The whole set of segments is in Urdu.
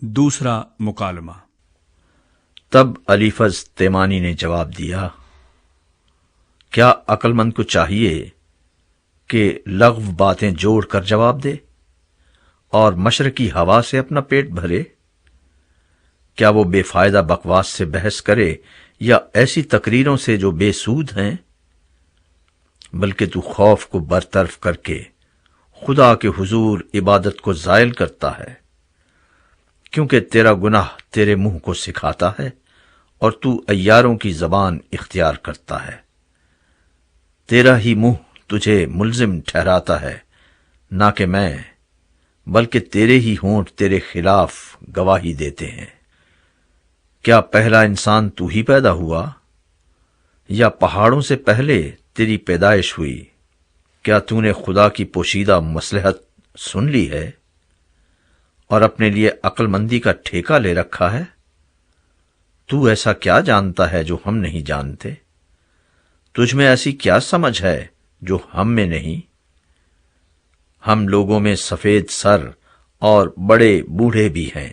دوسرا مکالمہ۔ تب علیفز تیمانی نے جواب دیا، کیا عقل مند کو چاہیے کہ لغو باتیں جوڑ کر جواب دے اور مشرقی ہوا سے اپنا پیٹ بھرے؟ کیا وہ بے فائدہ بکواس سے بحث کرے یا ایسی تقریروں سے جو بے سود ہیں؟ بلکہ تو خوف کو برطرف کر کے خدا کے حضور عبادت کو زائل کرتا ہے، کیونکہ تیرا گناہ تیرے منہ کو سکھاتا ہے اور تو عیاروں کی زبان اختیار کرتا ہے۔ تیرا ہی منہ تجھے ملزم ٹھہراتا ہے، نہ کہ میں، بلکہ تیرے ہی ہونٹ تیرے خلاف گواہی دیتے ہیں۔ کیا پہلا انسان تو ہی پیدا ہوا یا پہاڑوں سے پہلے تیری پیدائش ہوئی؟ کیا تو نے خدا کی پوشیدہ مصلحت سن لی ہے اور اپنے لیے عقل مندی کا ٹھیکہ لے رکھا ہے؟ تو ایسا کیا جانتا ہے جو ہم نہیں جانتے؟ تجھ میں ایسی کیا سمجھ ہے جو ہم میں نہیں؟ ہم لوگوں میں سفید سر اور بڑے بوڑھے بھی ہیں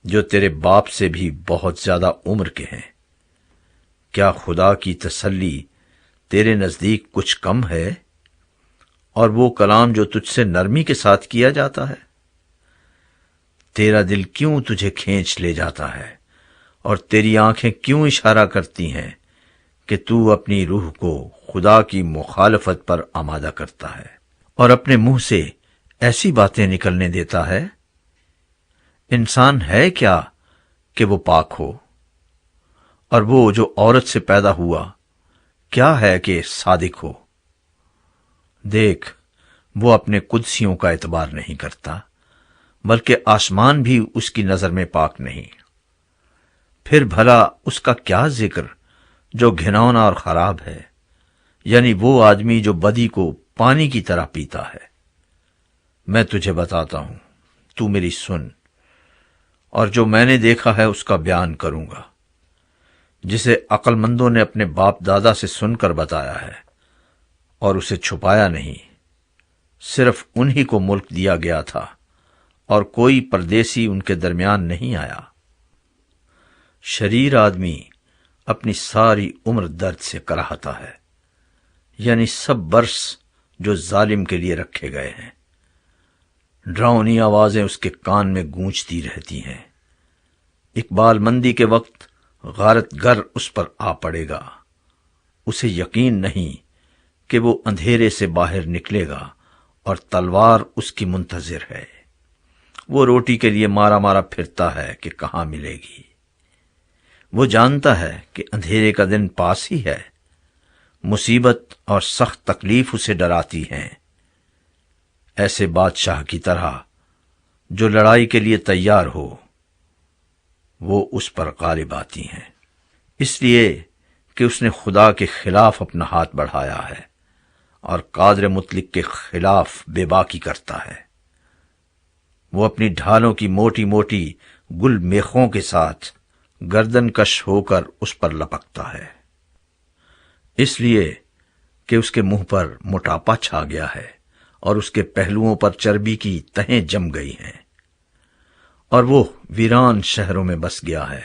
جو تیرے باپ سے بھی بہت زیادہ عمر کے ہیں۔ کیا خدا کی تسلی تیرے نزدیک کچھ کم ہے، اور وہ کلام جو تجھ سے نرمی کے ساتھ کیا جاتا ہے؟ تیرا دل کیوں تجھے کھینچ لے جاتا ہے اور تیری آنکھیں کیوں اشارہ کرتی ہیں کہ تو اپنی روح کو خدا کی مخالفت پر آمادہ کرتا ہے اور اپنے منہ سے ایسی باتیں نکلنے دیتا ہے؟ انسان ہے کیا کہ وہ پاک ہو، اور وہ جو عورت سے پیدا ہوا کیا ہے کہ صادق ہو؟ دیکھ، وہ اپنے قدسیوں کا اعتبار نہیں کرتا، بلکہ آسمان بھی اس کی نظر میں پاک نہیں۔ پھر بھلا اس کا کیا ذکر جو گھناؤنا اور خراب ہے، یعنی وہ آدمی جو بدی کو پانی کی طرح پیتا ہے۔ میں تجھے بتاتا ہوں، تو میری سن، اور جو میں نے دیکھا ہے اس کا بیان کروں گا، جسے عقل مندوں نے اپنے باپ دادا سے سن کر بتایا ہے اور اسے چھپایا نہیں۔ صرف انہی کو ملک دیا گیا تھا اور کوئی پردیسی ان کے درمیان نہیں آیا۔ شریر آدمی اپنی ساری عمر درد سے کراہتا ہے، یعنی سب برس جو ظالم کے لیے رکھے گئے ہیں۔ ڈراؤنی آوازیں اس کے کان میں گونجتی رہتی ہیں۔ اقبال مندی کے وقت غارت گر اس پر آ پڑے گا، اسے یقین نہیں کہ وہ اندھیرے سے باہر نکلے گا اور تلوار اس کی منتظر ہے۔ وہ روٹی کے لیے مارا مارا پھرتا ہے کہ کہاں ملے گی۔ وہ جانتا ہے کہ اندھیرے کا دن پاس ہی ہے، مصیبت اور سخت تکلیف اسے ڈراتی ہیں۔ ایسے بادشاہ کی طرح جو لڑائی کے لیے تیار ہو، وہ اس پر غالب آتی ہیں، اس لیے کہ اس نے خدا کے خلاف اپنا ہاتھ بڑھایا ہے اور قادر مطلق کے خلاف بے باکی کرتا ہے۔ وہ اپنی ڈھالوں کی موٹی موٹی گل میخوں کے ساتھ گردن کش ہو کر اس پر لپکتا ہے، اس لیے کہ اس کے منہ پر موٹاپا چھا گیا ہے اور اس کے پہلوؤں پر چربی کی تہیں جم گئی ہیں، اور وہ ویران شہروں میں بس گیا ہے،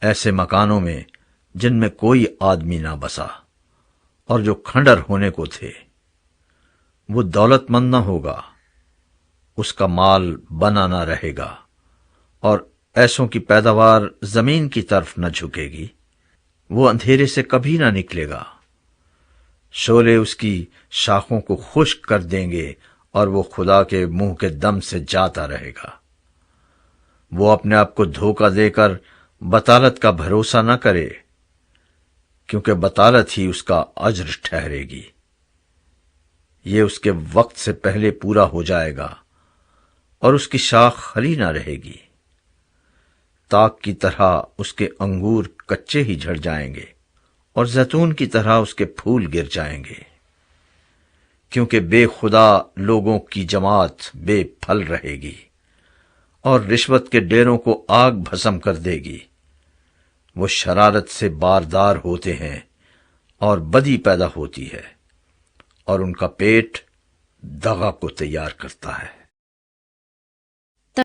ایسے مکانوں میں جن میں کوئی آدمی نہ بسا اور جو کھنڈر ہونے کو تھے۔ وہ دولت مند نہ ہوگا، اس کا مال بنا نہ رہے گا، اور ایسوں کی پیداوار زمین کی طرف نہ جھکے گی۔ وہ اندھیرے سے کبھی نہ نکلے گا، شعلے اس کی شاخوں کو خشک کر دیں گے اور وہ خدا کے منہ کے دم سے جاتا رہے گا۔ وہ اپنے آپ کو دھوکہ دے کر بطالت کا بھروسہ نہ کرے، کیونکہ بطالت ہی اس کا اجر ٹھہرے گی۔ یہ اس کے وقت سے پہلے پورا ہو جائے گا اور اس کی شاخ خلی نہ رہے گی۔ تاک کی طرح اس کے انگور کچے ہی جھڑ جائیں گے اور زیتون کی طرح اس کے پھول گر جائیں گے، کیونکہ بے خدا لوگوں کی جماعت بے پھل رہے گی اور رشوت کے ڈیروں کو آگ بھسم کر دے گی۔ وہ شرارت سے باردار ہوتے ہیں اور بدی پیدا ہوتی ہے، اور ان کا پیٹ دغا کو تیار کرتا ہے۔